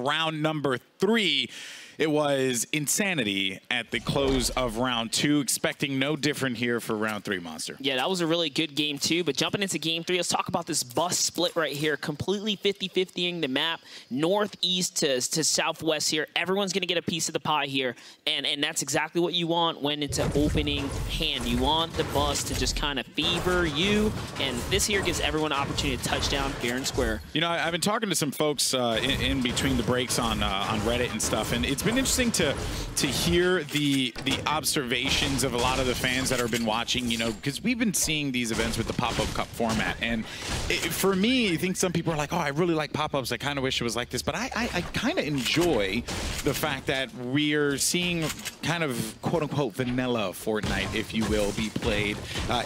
round number 3. It was insanity at the close of round 2. Expecting no different here for round 3, Monster. Yeah, that was a really good game, too. But jumping into game 3, let's talk about this bus split right here. Completely 50-50ing the map, northeast to southwest here. Everyone's going to get a piece of the pie here. And that's exactly what you want when it's an opening hand. You want the bus to just kind of fever you. And this here gives everyone an opportunity to touchdown fair and square. You know, I've been talking to some folks in between the breaks on Reddit and stuff, and it's been interesting to hear the observations of a lot of the fans that have been watching, you know, because we've been seeing these events with the pop-up cup format, and for me, I think some people are like, oh, I really like pop-ups, I kind of wish it was like this, but I kind of enjoy the fact that we're seeing kind of quote-unquote vanilla Fortnite, if you will, be played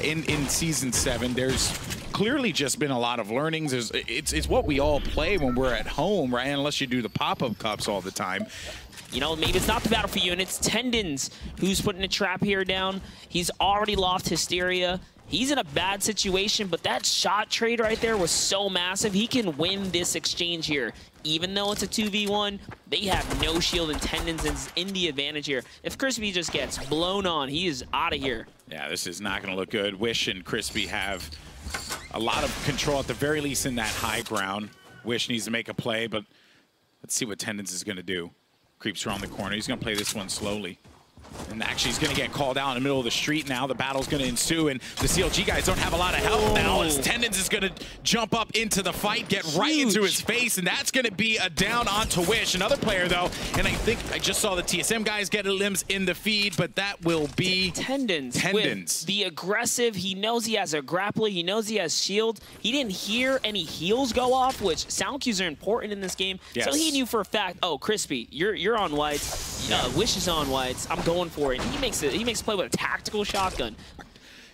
in Season 7. There's clearly just been a lot of learnings. It's what we all play when we're at home, right? Unless you do the pop-up cups all the time. You know, maybe it's not the battle for you, and it's Tendons who's putting a trap here down. He's already lost Hysteria. He's in a bad situation, but that shot trade right there was so massive. He can win this exchange here. Even though it's a 2v1, they have no shield, and Tendons is in the advantage here. If Crispy just gets blown on, he is out of here. Yeah, this is not going to look good. Wish and Crispy have a lot of control, at the very least, in that high ground. Wish needs to make a play, but let's see what Tendons is going to do. Creeps around the corner. He's going to play this one slowly. And actually, he's going to get called out in the middle of the street now. The battle's going to ensue, and the CLG guys don't have a lot of help now. As Tendons is going to jump up into the fight, get right into his face, and that's going to be a down onto Wish. Another player, though, and I think I just saw the TSM guys get elims in the feed, but that will be Tendons. With the aggressive, he knows he has a grappler, he knows he has shield. He didn't hear any heals go off, which sound cues are important in this game. Yes. So he knew for a fact, oh, Crispy, you're on whites. Wish is on whites. I'm going for it. He makes a play with a tactical shotgun.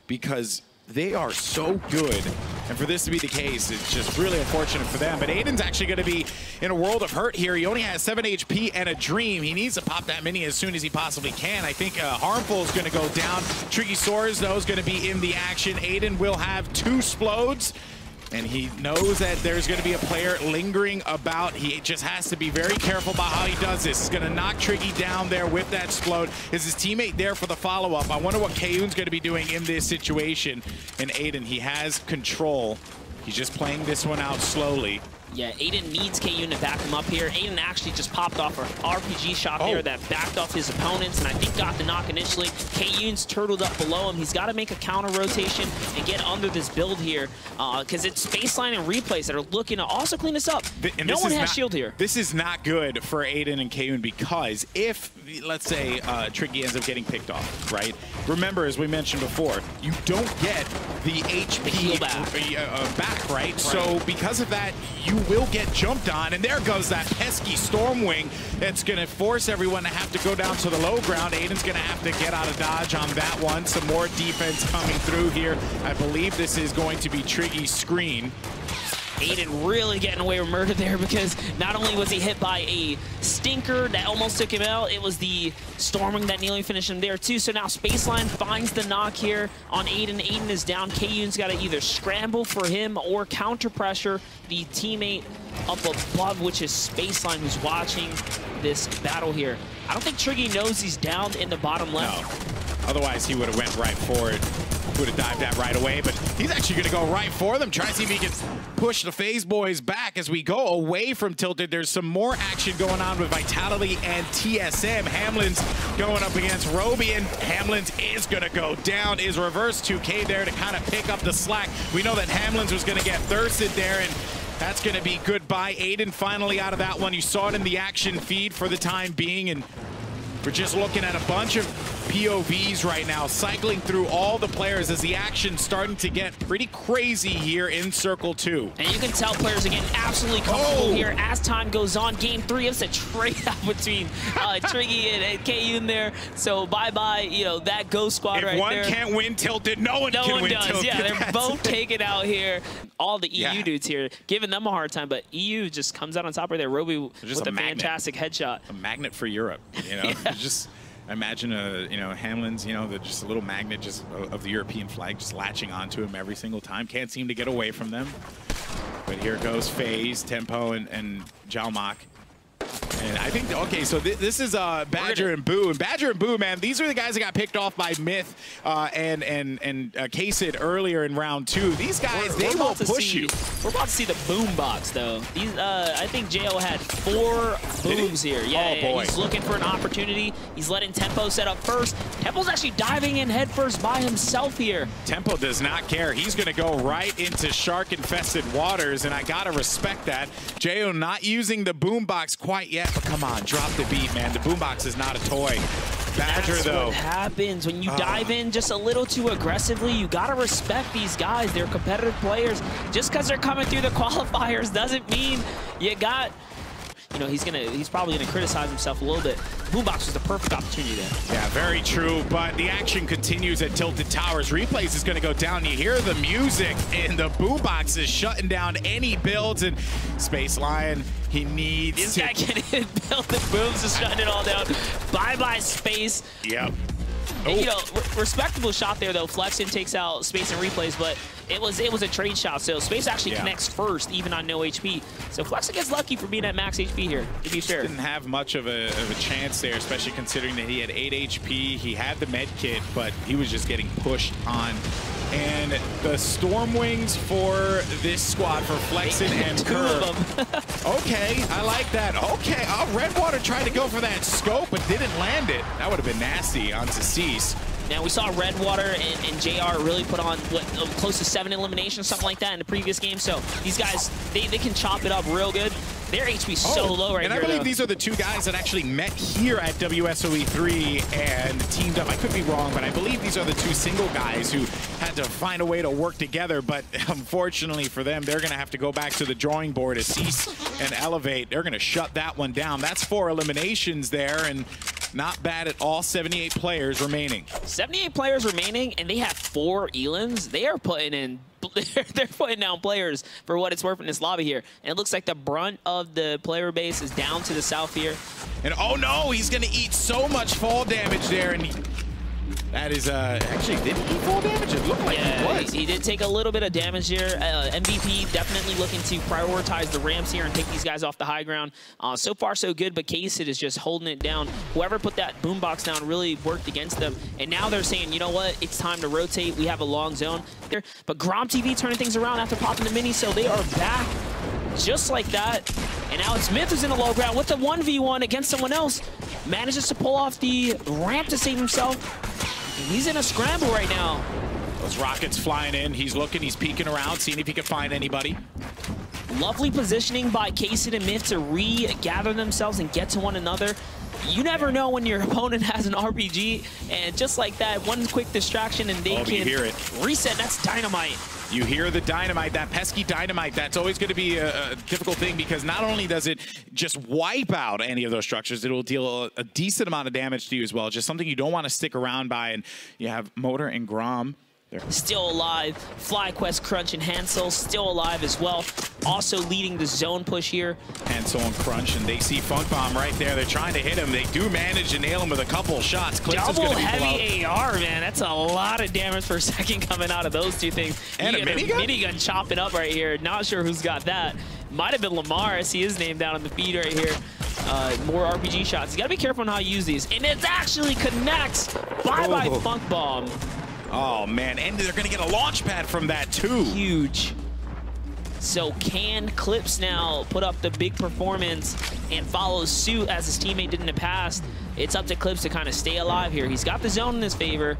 Because they are so good, and for this to be the case, it's just really unfortunate for them. But Aiden's actually going to be in a world of hurt here. He only has 7 HP and a dream. He needs to pop that mini as soon as he possibly can. I think Harmful is going to go down. Tricky Swords, though, is going to be in the action. Aiden will have 2 splodes. And he knows that there's going to be a player lingering about. He just has to be very careful about how he does this. He's going to knock Triggy down there with that explode. Is his teammate there for the follow-up? I wonder what Kayun's going to be doing in this situation. And Aiden, he has control. He's just playing this one out slowly. Yeah, Aiden needs Kayun to back him up here. Aiden actually just popped off an RPG shot there that backed off his opponents, and I think got the knock initially. Kayun's turtled up below him. He's got to make a counter rotation and get under this build here, because it's baseline and replays that are looking to also clean this up. And no one has shield here. This is not good for Aiden and Kayun, because if, let's say, Tricky ends up getting picked off, right? Remember, as we mentioned before, you don't get the HP back, right? So because of that, you will get jumped on, and there goes that pesky Stormwing that's going to force everyone to have to go down to the low ground. Aiden's going to have to get out of dodge on that one. Some more defense coming through here. I believe this is going to be Triggy's screen. Aiden really getting away with murder there, because not only was he hit by a stinker that almost took him out, it was the Storming that nearly finished him there too. So now Spaceline finds the knock here on Aiden. Aiden is down. Kayun's got to either scramble for him or counter pressure the teammate up above, which is Spaceline, who's watching this battle here. I don't think Triggy knows he's down in the bottom left. No. Otherwise, he would have went right for it. Would have dived that right away, but he's actually going to go right for them. Try to see if he can push the FaZe boys back as we go away from Tilted. There's some more action going on with Vitality and TSM. Hamlin's going up against Roby, and Hamlin's is going to go down. Is reverse 2K there to kind of pick up the slack. We know that Hamlin's was going to get thirsted there, and that's going to be goodbye. Aiden finally out of that one. You saw it in the action feed for the time being, and we're just looking at a bunch of POVs right now, cycling through all the players as the action's starting to get pretty crazy here in Circle 2. And you can tell players are getting absolutely comfortable here as time goes on. Game 3 is a trade-off between Triggy and Kayun there. So bye-bye, you know, that Ghost Squad right there. If one can't win Tilted, no one can win Tilted. Yeah, they're both taken out here. All the EU dudes here, giving them a hard time, but EU just comes out on top right there. Roby with a fantastic headshot. A magnet for Europe, you know? Just imagine Hamlin's, just a little magnet just of the European flag just latching onto him every single time. Can't seem to get away from them. But here goes FaZe, Tempo, and Jalmok. And I think, okay, so this is Badger and Boo. And Badger and Boo, man, these are the guys that got picked off by Myth and K-Sid earlier in round 2. These guys, they will push you. We're about to see the boombox, though. These, I think Jo had 4 booms here. Yeah, boy. He's looking for an opportunity. He's letting Tempo set up first. Tempo's actually diving in headfirst by himself here. Tempo does not care. He's going to go right into shark-infested waters, and I got to respect that. Jo not using the boombox quite yet, but come on, drop the beat, man. The boombox is not a toy. Badger, That's though. what happens when you dive in just a little too aggressively. You got to respect these guys. They're competitive players. Just because they're coming through the qualifiers doesn't mean you got... You know, he's probably gonna criticize himself a little bit. Boombox was the perfect opportunity there. Yeah, very true, but the action continues at Tilted Towers. Replays is gonna go down. You hear the music, and the boombox is shutting down any builds, and Space Lion, he needs This guy can't build the booms, just shutting it all down. Bye-bye, Space. Yep. And, you know, respectable shot there, though. Flexin takes out Space and Replays, but it was a trade shot, so Space actually connects first, even on no HP. So Flexin gets lucky for being at max HP here, to be fair. Didn't have much of a chance there, especially considering that he had 8 HP. He had the med kit, but he was just getting pushed on. And the Stormwings for this squad, for Flexin and Kerr. Okay, I like that. Okay, Redwater tried to go for that scope, but didn't land it. That would have been nasty onto Cease. Now, we saw Redwater and JR really put on, what, close to 7 eliminations, something like that in the previous game. So these guys, they can chop it up real good. Their HP so low right here, and I believe these are the 2 guys that actually met here at WSOE3 and teamed up. I could be wrong, but I believe these are the 2 single guys who had to find a way to work together. But unfortunately for them, they're going to have to go back to the drawing board to cease and elevate. They're going to shut that one down. That's 4 eliminations there, and not bad at all. 78 players remaining. 78 players remaining, and they have 4 elims. They are putting in... They're putting down players for what it's worth in this lobby here. And it looks like the brunt of the player base is down to the south here. And oh no, he's going to eat so much fall damage there. And that is, actually, did he eat fall damage? It looked like he was. He did take a little bit of damage here. MVP definitely looking to prioritize the ramps here and take these guys off the high ground. So far, so good, but K-Sid is just holding it down. Whoever put that boombox down really worked against them. And now they're saying, you know what, it's time to rotate. We have a long zone there. But Grom TV turning things around after popping the mini, so they are back just like that. And now it's Myth who's in the low ground with the 1v1 against someone else. Manages to pull off the ramp to save himself. And he's in a scramble right now. Those rockets flying in. He's looking, he's peeking around, seeing if he can find anybody. Lovely positioning by K-Sid and Myth to regather themselves and get to one another. You never know when your opponent has an RPG, and just like that, one quick distraction and they can reset. That's dynamite. You hear the dynamite, that pesky dynamite. That's always going to be a difficult thing, because not only does it just wipe out any of those structures, it will deal a decent amount of damage to you as well. Just something you don't want to stick around by. And you have Motor and Grom. Still alive. FlyQuest, Crunch, and Hansel still alive as well. Also leading the zone push here. Hansel and Crunch, and they see Funk Bomb right there. They're trying to hit him. They do manage to nail him with a couple shots. Clips Double heavy AR, man. That's a lot of damage per second coming out of those 2 things. And a minigun? Minigun chopping up right here. Not sure who's got that. Might have been Lamar. I see his name down on the feed right here. More RPG shots. You got to be careful on how you use these. And it actually connects. Bye-bye Funk Bomb. Oh, man, and they're going to get a launch pad from that, too. Huge. So can Clips now put up the big performance and follow suit as his teammate did in the past? It's up to Clips to kind of stay alive here. He's got the zone in his favor,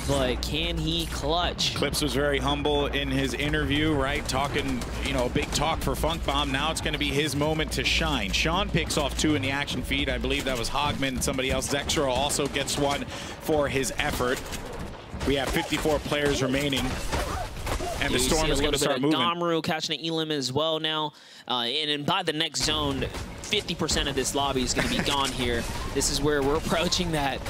but can he clutch? Clips was very humble in his interview, right? Talking, you know, a big talk for Funk Bomb. Now it's going to be his moment to shine. Sean picks off 2 in the action feed. I believe that was Hogman and somebody else. Zexro also gets 1 for his effort. We have 54 players remaining, and the Storm is going to start moving. Domru catching an elim as well now, and by the next zone, 50% of this lobby is going to be gone here. This is where we're approaching that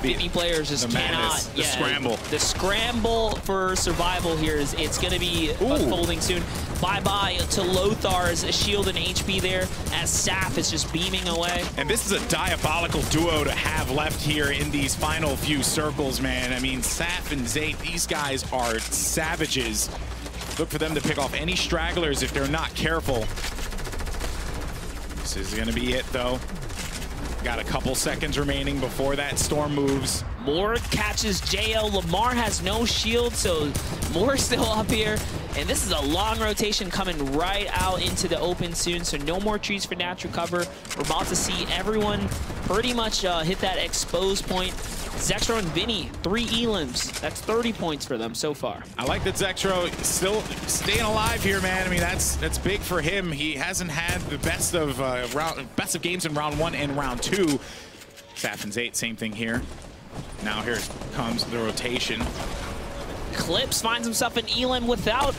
50 players just cannot. The scramble. The scramble for survival here is going to be unfolding soon. Bye-bye to Lothar's shield and HP there as Saf is just beaming away. And this is a diabolical duo to have left here in these final few circles, man. I mean, Saf and Zayt, these guys are savages. Look for them to pick off any stragglers if they're not careful. This is going to be it, though. Got a couple seconds remaining before that storm moves. Moore catches JL. Lamar has no shield, so Moore's still up here. And this is a long rotation coming right out into the open soon, so no more trees for natural cover. We're about to see everyone pretty much hit that exposed point. Zexro and Vinny, 3 elims. That's 30 points for them so far. I like that Zexro still staying alive here, man. I mean, that's big for him. He hasn't had the best of games in round 1 and round 2. Saf and Zate, same thing here. Now here comes the rotation. Clips finds himself an elim without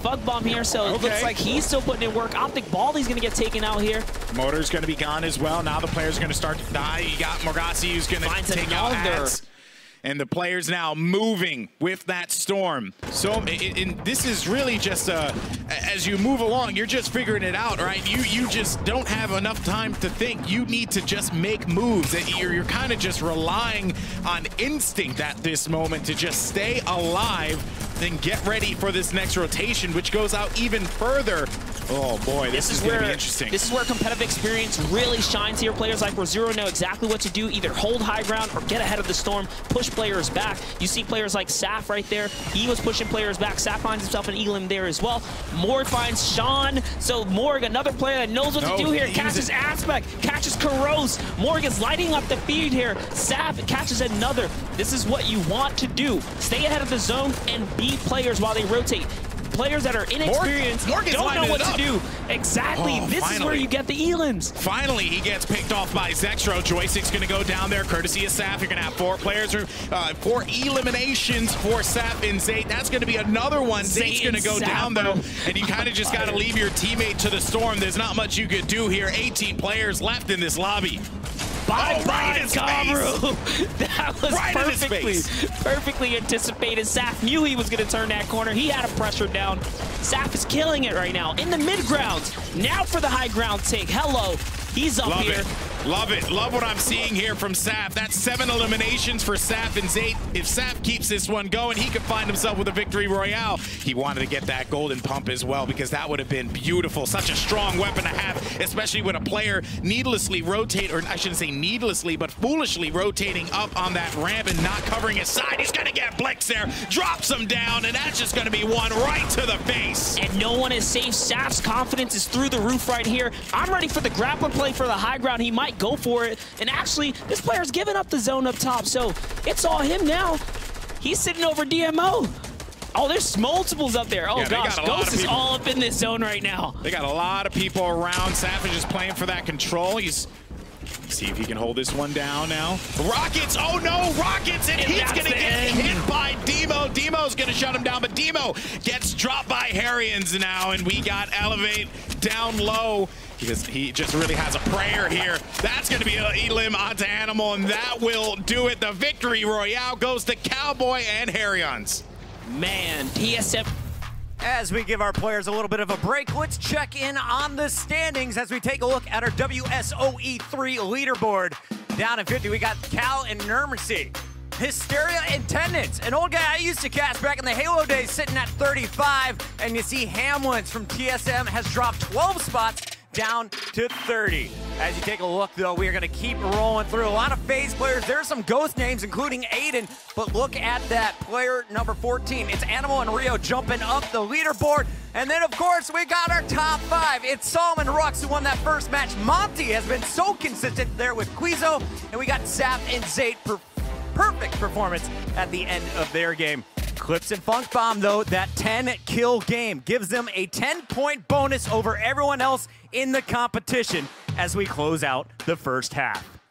Bug Bomb here, so it looks like he's still putting in work. Optic Baldy's going to get taken out here. Motor's going to be gone as well. Now the players are going to start to die. You got Morgassi who's going to take out Ads. And the players now moving with that storm. So this is really just as you move along, you're just figuring it out, right? You just don't have enough time to think. You need to just make moves. You're kind of just relying on instinct at this moment to just stay alive, then get ready for this next rotation, which goes out even further. Oh boy, this is going to be interesting. This is where competitive experience really shines here. Players like Rosero know exactly what to do, either hold high ground or get ahead of the storm, push players back. You see players like Saf right there. He was pushing players back. Saf finds himself an elim there as well. Moore finds Sean. So Morg, another player that knows what to do here, catches Aspect, catches Caros. Morg is lighting up the feed here. Saf catches another. This is what you want to do. Stay ahead of the zone and beat players while they rotate. Players that are inexperienced don't know what to do. Exactly. This is where you get the elims. Finally, he gets picked off by Zexro. Joystick's going to go down there, courtesy of Saf. You're going to have 4 players, 4 eliminations for Saf and Zate. That's going to be another one. Zate's going to go down, though, and you kind of just got to leave your teammate to the storm. There's not much you could do here. 18 players left in this lobby. Right in his face. That was perfectly anticipated. Saf knew he was going to turn that corner. He had a pressure down. Saf is killing it right now in the mid grounds. Now for the high ground take. Hello. He's up here. Love it. Love what I'm seeing here from Saf. That's 7 eliminations for Saf and Zate. If Saf keeps this one going, he could find himself with a victory royale. He wanted to get that golden pump as well because that would have been beautiful. Such a strong weapon to have, especially when a player needlessly rotate, or I shouldn't say needlessly, but foolishly rotating up on that ramp and not covering his side. He's going to get Blix there, drops him down, and that's just going to be one right to the face. And no one is safe. Saf's confidence is through the roof right here. I'm ready for the grappling play for the high ground. He might go for it. And actually, this player's giving up the zone up top, so it's all him now. He's sitting over DMO. Oh, there's multiples up there. Oh, yeah, gosh, Ghost is all up in this zone right now. They got a lot of people around. Savage is playing for that control. He's see if he can hold this one down now. Rockets, oh no, Rockets, and he's gonna get hit by Demo. Demo's gonna shut him down, but Demo gets dropped by Harrians now, and we got Elevate down low because he just really has a prayer here. That's gonna be an elim onto Animal, and that will do it. The victory royale goes to Cowboy and Harrians. Man, TSM. As we give our players a little bit of a break, let's check in on the standings as we take a look at our WSOE3 leaderboard. Down in 50, we got Cal and Nermercy. Hysteria and Tendance, an old guy I used to cast back in the Halo days, sitting at 35. And you see Hamlins from TSM has dropped 12 spots down to 30. As you take a look, though, we are going to keep rolling through a lot of FaZe players. There are some ghost names, including Aiden, but look at that player number 14. It's Animal and Rio jumping up the leaderboard. And then, of course, we got our top 5. It's Solomon Rux who won that first match. Monty has been so consistent there with Quizo. And we got Saf and Zate, perfect performance at the end of their game. Clips and Funk Bomb, though, that 10-kill game gives them a 10-point bonus over everyone else in the competition as we close out the first half.